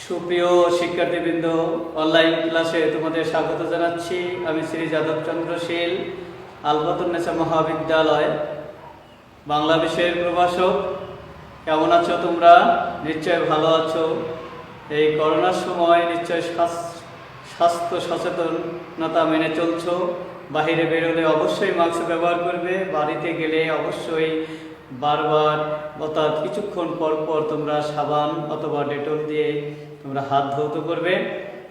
সুপ্রিয় শিক্ষার্থীবৃন্দ, অনলাইন ক্লাসে তোমাদের স্বাগত জানাচ্ছি। আমি শ্রী যাদব চন্দ্র শীল, আলবতুন্নেসা মহাবিদ্যালয় বাংলা বিষয়ের প্রভাষক। কেমন আছো তোমরা? নিশ্চয় ভালো আছো। এই করোনার সময় নিশ্চয় স্বাস্থ্য সচেতনতা মেনে চলছো। বাহিরে বেরোলে অবশ্যই মাস্ক ব্যবহার করবে। বাড়িতে গেলে অবশ্যই বারবার অর্থাৎ কিছুক্ষণ পর পর তোমরা সাবান অথবা ডেটল দিয়ে তোমরা হাত ধৌত করবে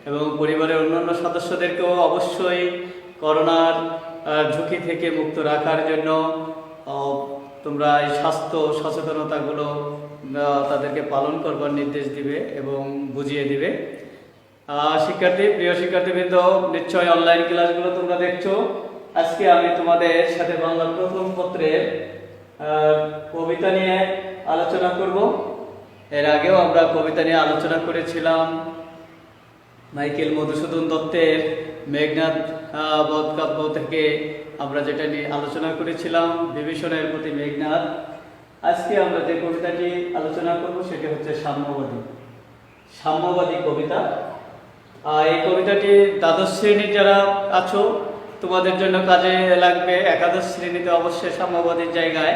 এবং পরিবারের অন্যান্য সদস্যদেরকেও অবশ্যই করোনার ঝুঁকি থেকে মুক্ত রাখার জন্য তোমরা এই স্বাস্থ্য সচেতনতাগুলো তাদেরকে পালন করবার নির্দেশ দিবে এবং বুঝিয়ে দিবে। প্রিয় শিক্ষার্থীবৃন্দ, নিশ্চয় অনলাইন ক্লাসগুলো তোমরা দেখছো। আজকে আমি তোমাদের সাথে বাংলা প্রথম পত্রের কবিতা নিয়ে আলোচনা করব। এর আগেও আমরা কবিতা নিয়ে আলোচনা করেছিলাম। মাইকেল মধুসূদন দত্তের মেঘনাদ বধকাব্য থেকে আমরা যেটা নিয়ে আলোচনা করেছিলাম, বিভীষণের প্রতি মেঘনাদ। আজকে আমরা যে কবিতাটি আলোচনা করব সেটি হচ্ছে সাম্যবাদী কবিতা। এই কবিতাটি দ্বাদশ শ্রেণীর যারা আছো তোমাদের জন্য কাজে লাগবে। একাদশ শ্রেণীতে অবশ্যই সাম্যবাদীর জায়গায়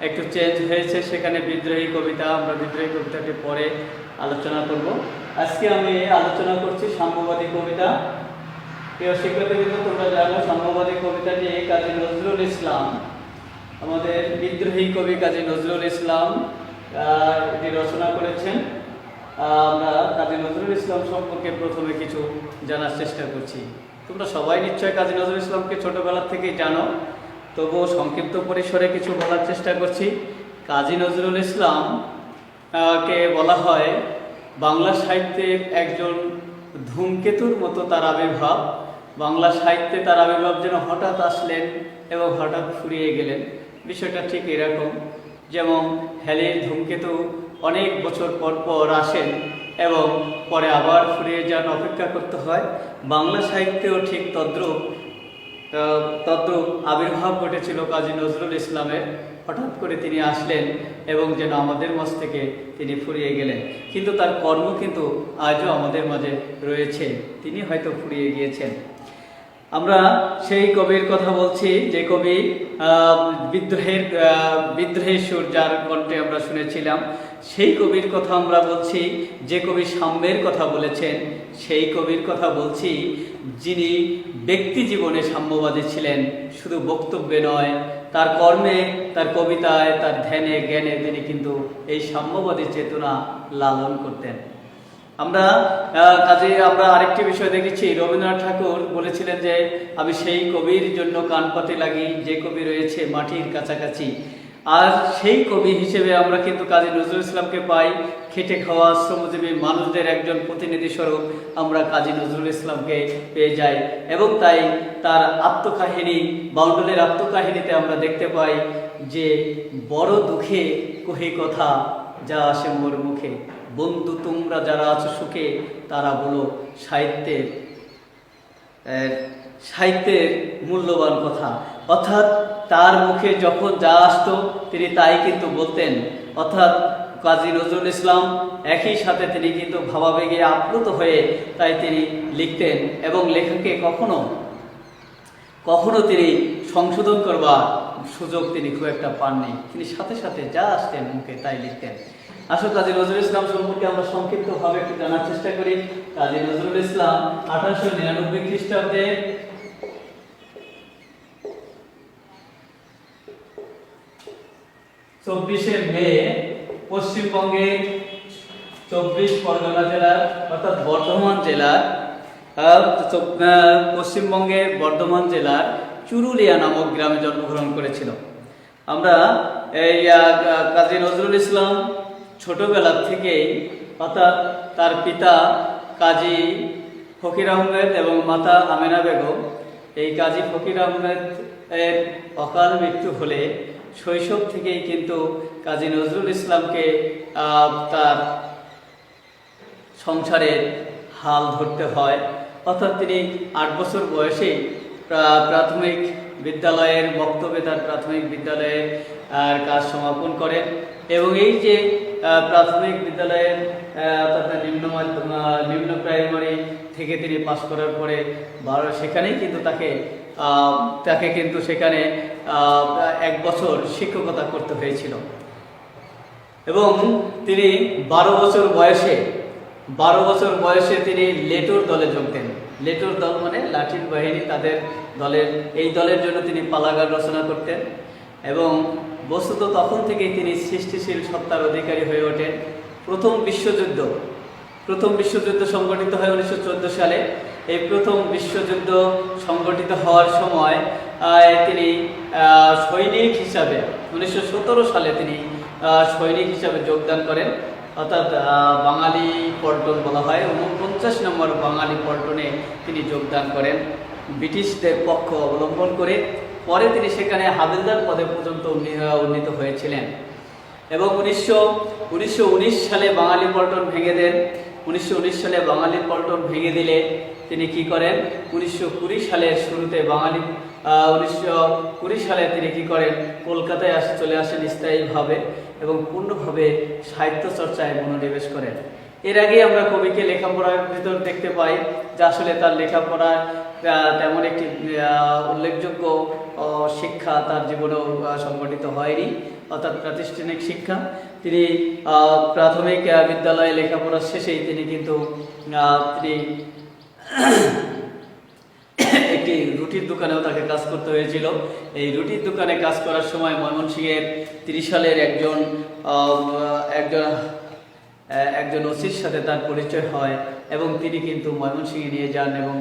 একটু চেঞ্জ হয়েছে, সেখানে বিদ্রোহী কবিতা। আমরা বিদ্রোহী কবিতাটি পরে আলোচনা করব। আজকে আমি আলোচনা করছি সাম্যবাদী কবিতা। প্রিয় শিক্ষার্থীবৃন্দ, তোমরা জানো সাম্যবাদী কবিতাটি কাজী নজরুল ইসলাম, আমাদের বিদ্রোহী কবি কাজী নজরুল ইসলাম এটি রচনা করেছেন। আমরা কাজী নজরুল ইসলাম সম্পর্কে প্রথমে কিছু জানার চেষ্টা করছি। তোমরা সবাই নিশ্চয় কাজী নজরুল ইসলামকে ছোটবেলা থেকেই জানো, তবুও সংক্ষিপ্ত পরিসরে কিছু বলার চেষ্টা করছি। কাজী নজরুল ইসলাম কে বলা হয় বাংলা সাহিত্যের একজন ধূমকেতুর মতো তার আবির্ভাব। বাংলা সাহিত্যে তার আবির্ভাব যেন হঠাৎ আসলেন এবং হঠাৎ ফুরিয়ে গেলেন। বিষয়টা ঠিক এরকম, যেমন হ্যালির ধূমকেতু অনেক বছর পর পর আসেন এবং পরে আবার ফুরিয়ে যান, অপেক্ষা করতে হয়। বাংলা সাহিত্যেও ঠিক তদ্রূপ আবির্ভাব ঘটেছিল কাজী নজরুল ইসলামের। হঠাৎ করে তিনি আসলেন এবং যেন আমাদের মাঝ থেকে তিনি ফুরিয়ে গেলেন, কিন্তু তার কর্ম কিন্তু আজও আমাদের মাঝে রয়েছে। তিনি হয়তো ফুরিয়ে গিয়েছেন। আমরা সেই কবির কথা বলছি যে কবি বিদ্রোহের সুর যার কণ্ঠে আমরা শুনেছিলাম। সেই কবির কথা আমরা বলছি, যে কবি সাম্যের কথা বলেছেন। সেই কবির কথা বলছি যিনি ব্যক্তি জীবনে সাম্যবাদী ছিলেন, শুধু বক্তব্যে নয়, তার কর্মে, তার কবিতায়, তার ধ্যানে জ্ঞানে তিনি কিন্তু এই সাম্যবাদী চেতনা লালন করতেন। আমরা আরেকটি বিষয় দেখেছি, রবীন্দ্রনাথ ঠাকুর বলেছিলেন যে আমি সেই কবির জন্য কান পাতে লাগি যে কবি রয়েছে মাটির কাছাকাছি। আর সেই কবি হিসেবে আমরা কিন্তু কাজী নজরুল ইসলামকে পাই। খেটে খাওয়া শ্রমজীবী মানুষদের একজন প্রতিনিধি স্বরূপ আমরা কাজী নজরুল ইসলামকে পেয়ে যাই। এবং তাই তার আত্মকাহিনী, বাউন্ডুলের আত্মকাহিনীতে আমরা দেখতে পাই যে বড় দুঃখে কহি কথা যা আসে মোর মুখে, বন্ধু তোমরা যারা আছো সুখে, তারা বলো সাহিত্যের মূল্যবান কথা। অর্থাৎ তার মুখে যখন যা আসতো তিনি তাই কিন্তু বলতেন। অর্থাৎ কাজী নজরুল ইসলাম একই সাথে তিনি কিন্তু ভাবাবেগে আপ্লুত হয়ে তাই তিনি লিখতেন এবং লেখাকে কখনো তিনি সংশোধন করবার সুযোগ তিনি খুব একটা পাননি। তিনি সাথে সাথে যা আসতেন মুখে তাই লিখতেন। আসলে কাজী নজরুল ইসলাম সম্পর্কে আমরা সংক্ষিপ্তভাবে একটু জানার চেষ্টা করি। কাজী নজরুল ইসলাম 1899 খ্রিস্টাব্দে মে পশ্চিমবঙ্গের 24 পরগনা জেলার অর্থাৎ পশ্চিমবঙ্গের বর্ধমান জেলার চুরুলিয়া নামক গ্রামে জন্মগ্রহণ করেছিল। আমরা এই কাজী নজরুল ইসলাম ছোটবেলা থেকেই, অর্থাৎ তার পিতা কাজী ফকির আহমেদ এবং মাতা আমেনা বেগম, এই কাজী ফকির আহমেদ এর অকাল মৃত্যু হলে শৈশব থেকেই কিন্তু কাজী নজরুল ইসলামকে তার সংসারের হাল ধরতে হয়। অর্থাৎ তিনি 8 বছর বয়সে প্রাথমিক বিদ্যালয়ের বক্তব্যে তার প্রাথমিক বিদ্যালয়ের এবং এই যে প্রাথমিক বিদ্যালয়ের তথা নিম্ন নিম্ন প্রাইমারি থেকে তিনি পাশ করার পরে সেখানেই কিন্তু তাকে কিন্তু সেখানে 1 বছর শিক্ষকতা করতে হয়েছিল এবং তিনি 12 বছর বয়সে তিনি লেটুর দলে যোগ দেন। লেটুর দল মানে লাঠির বাহিনী, তাদের এই দলের জন্য তিনি পালাগান রচনা করতেন এবং বস্তুত তখন থেকেই তিনি সৃষ্টিশীল সত্তার অধিকারী হয়ে ওঠেন। প্রথম বিশ্বযুদ্ধ সংগঠিত হয় 1914 সালে। এই প্রথম বিশ্বযুদ্ধ সংগঠিত হওয়ার সময় তিনি সৈনিক হিসাবে 1917 সালে তিনি সৈনিক হিসাবে যোগদান করেন, অর্থাৎ বাঙালি পল্টন বলা হয়। 49 নম্বর বাঙালি পল্টনে তিনি যোগদান করেন ব্রিটিশদের পক্ষ অবলম্বন করে। পরে তিনি সেখানে হাবিলদার পদে পর্যন্ত উন্নীত হয়েছিলেন এবং 1919 সালে বাঙালি পল্টন ভেঙে দেন। 1919 সালে বাঙালি পল্টন ভেঙে দিলে তিনি কি করেন, 1920 সালের শুরুতে 1920 সালে তিনি কি করেন, কলকাতায় চলে আসেন স্থায়ীভাবে এবং পূর্ণভাবে সাহিত্য চর্চায় মনোনিবেশ করেন। এর আগে আমরা কবিকে লেখাপড়ার ভিতর দেখতে পাই যে আসলে তার লেখাপড়ায় তেমন একটি উল্লেখযোগ্য শিক্ষা তার জীবনেও সংগঠিত হয়নি, অর্থাৎ প্রাতিষ্ঠানিক শিক্ষা। তিনি প্রাথমিক বিদ্যালয়ে লেখাপড়া শেষেই তিনি কিন্তু একটি রুটির দোকানেও তাকে কাজ করতে হয়েছিল। এই রুটির দোকানে কাজ করার সময় ময়মনসিংহের 30 সালের একজন ওসির সাথে তার পরিচয় হয় এবং তিনি কিন্তু ময়মনসিংহে নিয়ে যান এবং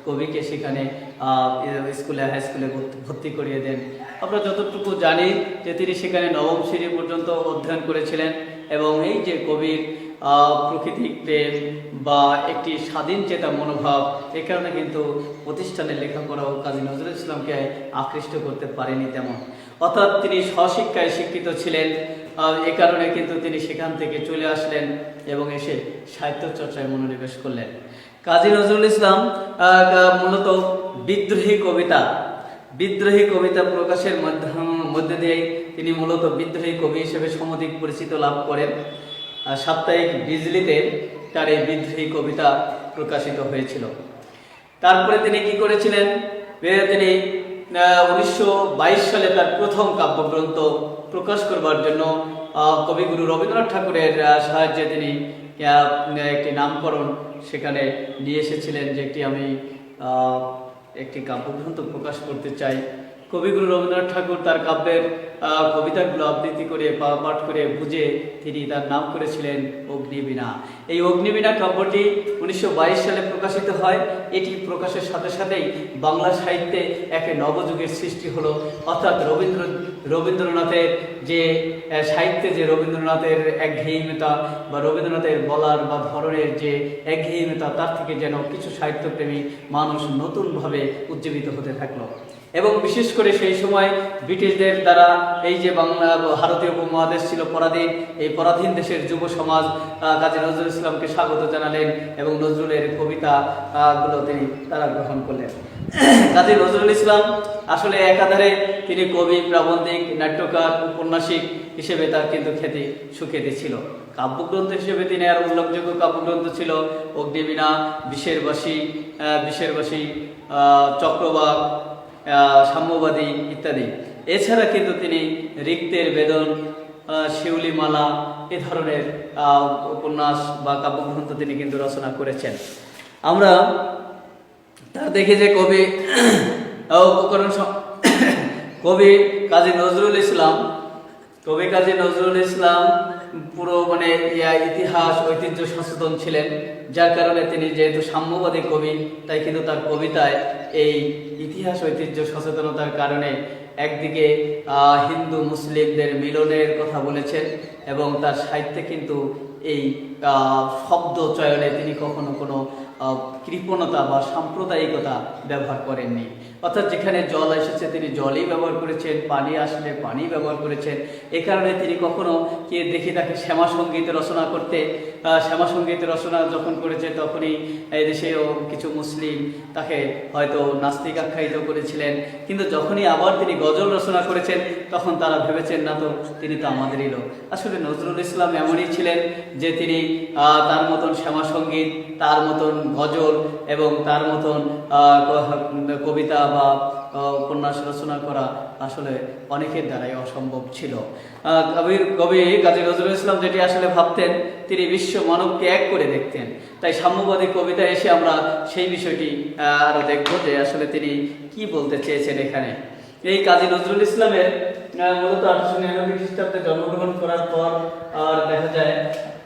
কবিকে সেখানে হাই স্কুলে ভর্তি করিয়ে দেন। আমরা যতটুকু জানি যে তিনি সেখানে 9ম শ্রেণী পর্যন্ত অধ্যয়ন করেছিলেন এবং এই যে কবির প্রকৃতিক প্রেম বা একটি স্বাধীন চেতা মনোভাব, এ কারণে কিন্তু প্রতিষ্ঠানের লেখাপড়াও কাজী নজরুল ইসলামকে আকৃষ্ট করতে পারেনি তেমন, অর্থাৎ তিনি স্বশিক্ষায় শিক্ষিত ছিলেন। এ কারণে কিন্তু তিনি সেখান থেকে চলে আসলেন এবং এসে সাহিত্য চর্চায় মনোনিবেশ করলেন। কাজী নজরুল ইসলাম মূলত বিদ্রোহী কবিতা প্রকাশের মধ্যে দিয়ে তিনি মূলত বিদ্রোহী কবি হিসেবে সমধিক পরিচিত লাভ করেন। সাপ্তাহিক বিজলিতে তার এই বিদ্রোহী কবিতা প্রকাশিত হয়েছিল। তারপরে তিনি কি করেছিলেন, তিনি 1922 সালে তার প্রথম কাব্যগ্রন্থ প্রকাশ করবার জন্য কবিগুরু রবীন্দ্রনাথ ঠাকুরের সাহায্যে তিনি একটি নামকরণ সেখানে নিয়ে এসেছিলেন, যে আমি একটি কাব্যগ্রন্থ প্রকাশ করতে চাই। কবিগুরু রবীন্দ্রনাথ ঠাকুর তার কাব্যের কবিতাগুলো আবৃত্তি করে পাঠ করে বুঝে তিনি তার নাম করেছিলেন অগ্নিবীণা। এই অগ্নিবীণা কাব্যটি 1922 সালে প্রকাশিত হয়। এটি প্রকাশের সাথে সাথেই বাংলা সাহিত্যে এক নবযুগের সৃষ্টি হলো, অর্থাৎ রবীন্দ্রনাথের যে সাহিত্যে যে রবীন্দ্রনাথের একঘেয়েমিতা বা রবীন্দ্রনাথের বলার বা ধরনের যে একঘেয়েমিতা, তার থেকে যেন কিছু সাহিত্যপ্রেমী মানুষ নতুনভাবে উজ্জীবিত হতে থাকলো এবং বিশেষ করে সেই সময় ব্রিটিশদের দ্বারা এই যে ভারতীয় উপমহাদেশ ছিল পরাধীন, এই পরাধীন দেশের যুব সমাজ কাজী নজরুল ইসলামকে স্বাগত জানালেন এবং নজরুলের কবিতাগুলো তারা গ্রহণ করলেন। কাজী নজরুল ইসলাম আসলে একাধারে তিনি কবি, প্রাবন্ধিক, নাট্যকার, উপন্যাসিক হিসেবে তার কিন্তু খ্যাতি সুখ্যাতি ছিল। কাব্যগ্রন্থ হিসেবে তিনি আর উল্লেখযোগ্য কাব্যগ্রন্থ ছিল অগ্নিবীণা, বিশের বাসী, চক্রবাক, সাম্যবাদী ইত্যাদি। এছাড়া কিন্তু তিনি রিক্তের বেদন, শিউলিমালা এ ধরনের উপন্যাস বা কাব্যগ্রন্থ তিনি কিন্তু রচনা করেছেন। আমরা তার দেখি যে কবি কাজী নজরুল ইসলাম পুরো ইতিহাস ঐতিহ্য সচেতন ছিলেন, যার কারণে তিনি যেহেতু সাম্যবাদী কবি, তাই কিন্তু তার কবিতায় এই ইতিহাস ঐতিহ্য সচেতনতার কারণে একদিকে হিন্দু মুসলিমদের মিলনের কথা বলেছেন এবং তার সাহিত্যে কিন্তু এই শব্দ চয়নে তিনি কখনো কোনো কৃপণতা বা সাম্প্রদায়িকতা ব্যবহার করেননি। অর্থাৎ যেখানে জল এসেছে তিনি জলই ব্যবহার করেছেন, পানি আসলে পানি ব্যবহার করেছেন। এ কারণে তিনি কখনো কে দেখি তাকে শ্যামা সঙ্গীত রচনা করতে, শ্যামা সঙ্গীত রচনা যখন করেছে তখনই এদেশেও কিছু মুসলিম তাকে হয়তো নাস্তিক আখ্যায়িত করেছিলেন, কিন্তু যখনই আবার তিনি গজল রচনা করেছেন তখন তারা ভেবেছেন না তো তিনি তো আমাদেরই লোক। আসলে নজরুল ইসলাম এমনই ছিলেন যে তিনি তার মতন শ্যামা সঙ্গীত, তার মতন গজল এবং তার মতন কবিতা বা উপন্যাস রচনা করা আসলে অনেকের দ্বারাই অসম্ভব ছিল। কবি কাজী নজরুল ইসলাম যেটি আসলে ভাবতেন, তিনি বিশ্ব মানবকে এক করে দেখতেন। তাই সাম্যবাদী কবিতা এসে আমরা সেই বিষয়টি আরো দেখব যে আসলে তিনি কি বলতে চেয়েছেন এখানে। এই কাজী নজরুল ইসলামের মূলত 1899 খ্রিস্টাব্দে জন্মগ্রহণ করার পর আর দেখা যায়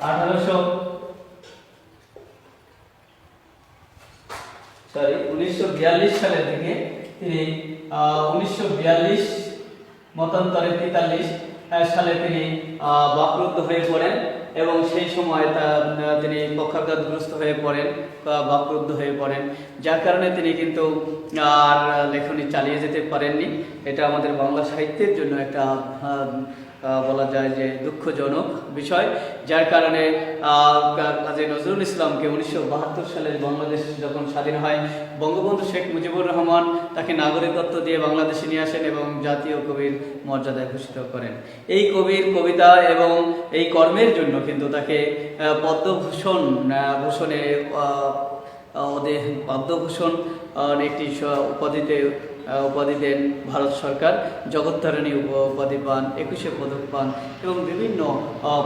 1942 সালের দিকে তিনি 1942 মতান্তরে 43 সালে তিনি বাকরুদ্ধ হয়ে পড়েন এবং সেই সময় তিনি পক্ষাঘাতগ্রস্ত হয়ে পড়েন, বাকরুদ্ধ হয়ে পড়েন, যার কারণে তিনি কিন্তু আর লেখনী চালিয়ে যেতে পারেননি। এটা আমাদের বাংলা সাহিত্যের জন্য একটা বলা যায় যে দুঃখজনক বিষয়, যার কারণে কাজী নজরুল ইসলামকে 1972 সালে বাংলাদেশ যখন স্বাধীন হয়, বঙ্গবন্ধু শেখ মুজিবুর রহমান তাকে নাগরিকত্ব দিয়ে বাংলাদেশে নিয়ে আসেন এবং জাতীয় কবির মর্যাদায় ভূষিত করেন। এই কবির কবিতা এবং এই কর্মের জন্য কিন্তু তাকে পদ্মভূষণ একটি উপাধি দেন ভারত সরকার, জগত্তারিণী উপাধি পান, 21শে পদক পান এবং বিভিন্ন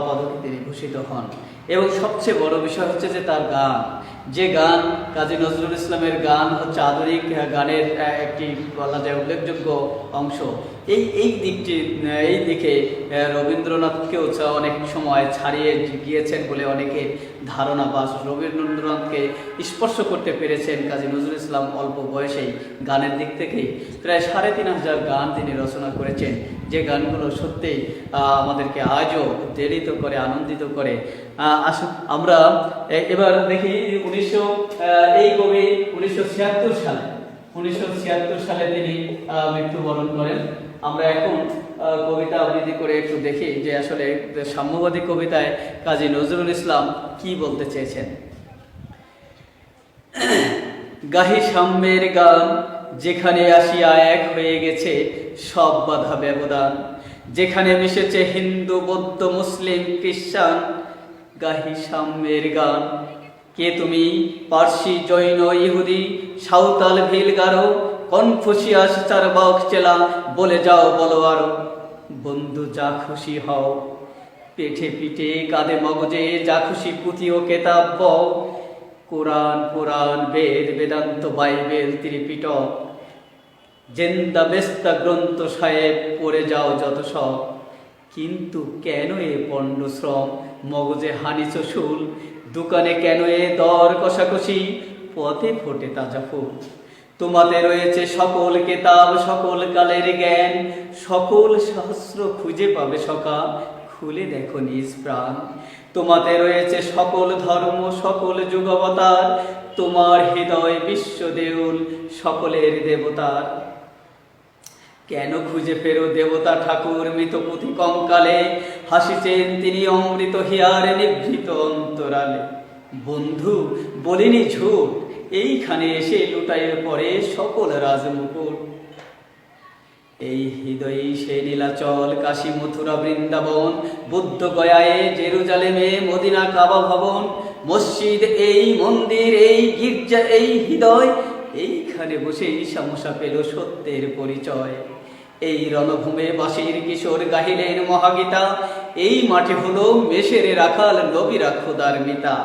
পদকে তিনি ভূষিত হন। এবং সবচেয়ে বড় বিষয় হচ্ছে যে তার গান, যে গান কাজী নজরুল ইসলামের গান হচ্ছে আধুনিক গানের একটি বলা যায় উল্লেখযোগ্য অংশ। এই দিকে রবীন্দ্রনাথকেও অনেক সময় ছাড়িয়ে গিয়েছেন বলে অনেকে ধারণা, বা রবীন্দ্রনাথকে স্পর্শ করতে পেরেছেন কাজী নজরুল ইসলাম অল্প বয়সেই গানের দিক থেকেই। প্রায় 3500 গান তিনি রচনা করেছেন, যে গানগুলো সত্যিই আমাদেরকে আজও উদ্বেলিত করে, আনন্দিত করে। আসুন আমরা এবার দেখি এই কবি 1976 সালে তিনি মৃত্যুবরণ করেন। আমরা এখন কবিতা আবৃত্তি করে একটু দেখি যে আসলে সাম্যবাদী কবিতায় কাজী নজরুল ইসলাম কি বলতে চেয়েছেন। গাহি সাম্যের গান, যেখানে আসিয়া এক হয়ে গেছে সব বাধা ব্যবধান, যেখানে মিশেছে হিন্দু বৌদ্ধ মুসলিম খ্রিস্টান। গাহি সাম্যের গান, কে তুমি? পার্সি জৈন ইহুদি সাঁওতাল ভিল গারো কনফুসিয়াস চারবাক চেলা, বলে যাও বলো আরো। বন্ধু যা খুশি হও, পেটে পিঠে কাঁধে মগজে যা খুশি পুঁথি ও কেতাব বও। কোরআন পুরাণ বেদ বেদান্ত বাইবেল ত্রিপিটক, জেন্দা বেস্তা গ্রন্থ সাহেব পড়ে যাও যত সব। কিন্তু কেন এ পণ্ড শ্রম, মগজে হানিছ শুল, দোকানে কেন এ দর কষাকষি, পথে ফোটে তাজা ফুল। তোমাতে রয়েছে সকল কেতাব সকল কালের জ্ঞান, সকল শাস্ত্র খুঁজে পাবে সকাল, খুলে দেখো নিজ প্রাণ। তোমাতে রয়েছে সকল ধর্ম সকল যুগাবতার, তোমার হৃদয় বিশ্ব দেউল সকলের দেবতার। কেন খুঁজে ফেরো দেবতা ঠাকুর মৃত পুঁথি কঙ্কালে, হাসিছেন তিনি অমৃত হিয়ারে নিভৃত অন্তরালে। বন্ধু বলিনি ঝুট, এইখানে এসে লুটাইয়ে পড়ে সকল রাজমুকুট। এই হৃদয়ে সে নীলাচল কাশী মথুরা বৃন্দাবন, বুদ্ধ গয়ায় জেরুজালেমে মদিনা কাবা ভবন। মসজিদ এই মন্দির এই গির্জা এই হৃদয়, এইখানে বসেই সামোসা পেল সত্যের পরিচয়। এই রণভূমে বাঁশির কিশোর গাহিলেন মহাগীতা, এই মাঠে হলো মেষের রাখাল নবীরা খোদার মিতা।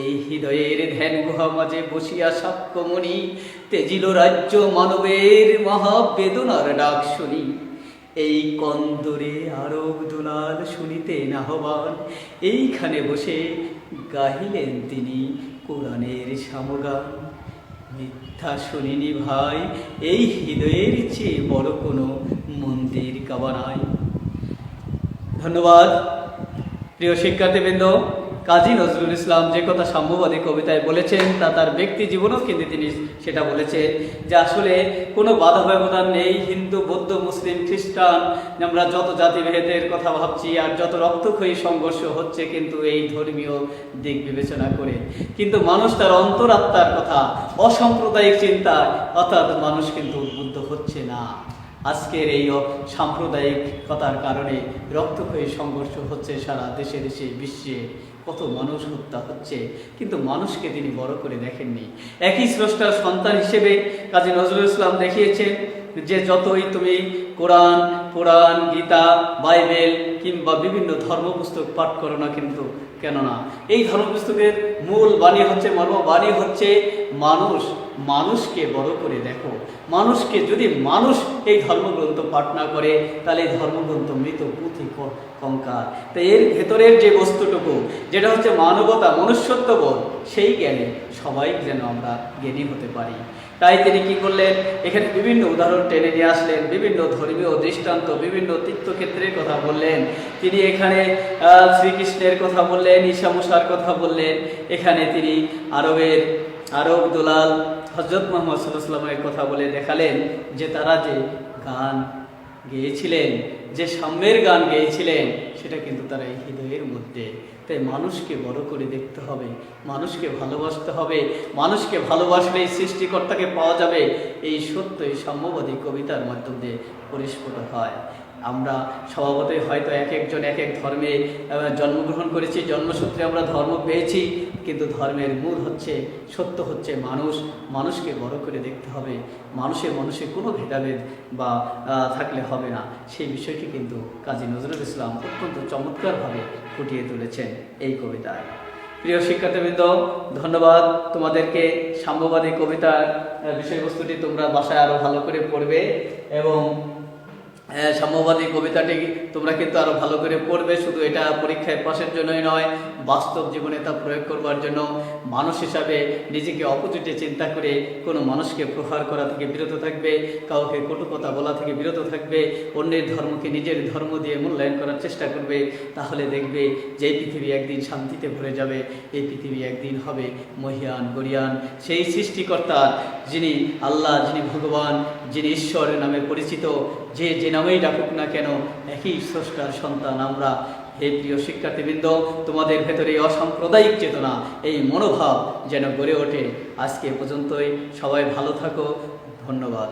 এই হৃদয়ের ধ্যান গুহা মাঝে বসিয়া সাক্ষ্যমণি, তেজিল রাজ্য মানবের মহাবেদনার ডাক শুনি। এই কন্দরে আরব দুলাল শুনিতেন আহ্বান, এইখানে বসে গাহিলেন তিনি কোরআনের সামগান। মিথ্যা শুনিনি ভাই, এই হৃদয়ের চেয়ে বড় কোনো মন্দির কাবা নাই। ধন্যবাদ প্রিয় শিক্ষার্থীবৃন্দ। কাজী নজরুল ইসলাম যে কথা সাম্যবাদী কবিতায় বলেছেন তা তার ব্যক্তি জীবনেও কিন্তু তিনি সেটা বলেছেন যে আসলে কোনো বাধা ব্যবধান নেই। হিন্দু, বৌদ্ধ, মুসলিম, খ্রিস্টান, আমরা যত জাতিভেদের কথা ভাবছি আর যত রক্তক্ষয়ী সংঘর্ষ হচ্ছে কিন্তু এই ধর্মীয় দিক বিবেচনা করে, কিন্তু মানুষ তার অন্তরাত্মার কথা, অসাম্প্রদায়িক চিন্তা, অর্থাৎ মানুষ কিন্তু উদ্বুদ্ধ হচ্ছে না। আজকের এই সাম্প্রদায়িকতার কারণে রক্তক্ষয়ী সংঘর্ষ হচ্ছে সারা দেশে দেশে, বিশ্বে কত মানুষ হত্যা হচ্ছে, কিন্তু মানুষকে তিনি বড় করে দেখেননি। একই স্রষ্টার সন্তান হিসেবে কাজী নজরুল ইসলাম দেখিয়েছেন যে যতই তুমি কোরআন, পুরাণ, গীতা, বাইবেল কিংবা বিভিন্ন ধর্মপুস্তক পাঠ করো না কিন্তু কেননা এই ধর্মপুস্তকের মূল বাণী হচ্ছে, মর্মবাণী হচ্ছে মানুষকে বড় করে দেখো। মানুষকে যদি মানুষ এই ধর্মগ্রন্থ পাঠ না করে তাহলে এই ধর্মগ্রন্থ মৃত পুঁথি কঙ্কাল। তাই এর ভেতরের যে বস্তুটুকু যেটা হচ্ছে মানবতা, মনুষ্যত্ববোধ, সেই জ্ঞানে সবাই যেন আমরা জ্ঞানী হতে পারি। তাই তিনি কি করলেন, এখানে বিভিন্ন উদাহরণ টেনে নিয়ে আসলেন, বিভিন্ন ধর্মীয় দৃষ্টান্ত, বিভিন্ন তীর্থক্ষেত্রের কথা বললেন। তিনি এখানে শ্রীকৃষ্ণের কথা বললেন, ঈসা মুসার কথা বললেন। এখানে তিনি আরব দুলাল হযরত মুহাম্মদ সাল্লাল্লাহু আলাইহি ওয়াসাল্লামের কথা বলে দেখালেন যে তারা যে গান গেয়েছিলেন, যে সাম্যের গান গেয়েছিলেন, সেটা কিন্তু তারা এই হৃদয়ের মধ্যে। তাই মানুষকে বড় করে দেখতে হবে, মানুষকে ভালোবাসতে হবে। মানুষকে ভালোবাসলেই সৃষ্টিকর্তাকে পাওয়া যাবে, এই সত্য এই সাম্যবাদী কবিতার মাধ্যম দিয়ে পরিস্ফুট হয়। আমরা স্বভাবতই হয়তো এক একজন এক এক ধর্মে জন্মগ্রহণ করেছি, জন্মসূত্রে আমরা ধর্ম পেয়েছি, কিন্তু ধর্মের মূল হচ্ছে, সত্য হচ্ছে মানুষকে বড় করে দেখতে হবে। মানুষে কোনো ভেদাভেদ বা থাকলে হবে না, সেই বিষয়টি কিন্তু কাজী নজরুল ইসলাম অত্যন্ত চমৎকারভাবে ফুটিয়ে তুলেছেন এই কবিতায়। প্রিয় শিক্ষার্থীবৃন্দ, ধন্যবাদ তোমাদেরকে। সাম্যবাদী কবিতার বিষয়বস্তুটি তোমরা বাসায় আরও ভালো করে পড়বে এবং সাম্যবাদী কবিতাটি তোমরা কিন্তু আরো ভালো করে পড়বে। শুধু এটা পরীক্ষায় পাশের জন্যই নয়, বাস্তব জীবনে তা প্রয়োগ করবার জন্য। মানুষ হিসাবে নিজেকে অপোজিটে চিন্তা করে কোনো মানুষকে প্রহার করা থেকে বিরত থাকবে, কাউকে কটু কথা বলা থেকে বিরত থাকবে, অন্যের ধর্মকে নিজের ধর্ম দিয়ে মূল্যায়ন করার চেষ্টা করবে। তাহলে দেখবে যে এই পৃথিবী একদিন শান্তিতে ভরে যাবে, এই পৃথিবী একদিন হবে মহিয়ান গরিয়ান। সেই সৃষ্টিকর্তার, যিনি আল্লাহ, যিনি ভগবান, যিনি ঈশ্বরের নামে পরিচিত, যে নামেই ডাকুক না কেন একই স্রষ্টার সন্তান আমরা। হে প্রিয় শিক্ষার্থীবৃন্দ, তোমাদের ভেতরে অসাম্প্রদায়িক চেতনা, এই মনোভাব যেন গড়ে ওঠে। আজকে পর্যন্তই, সবাই ভালো থাকো, ধন্যবাদ।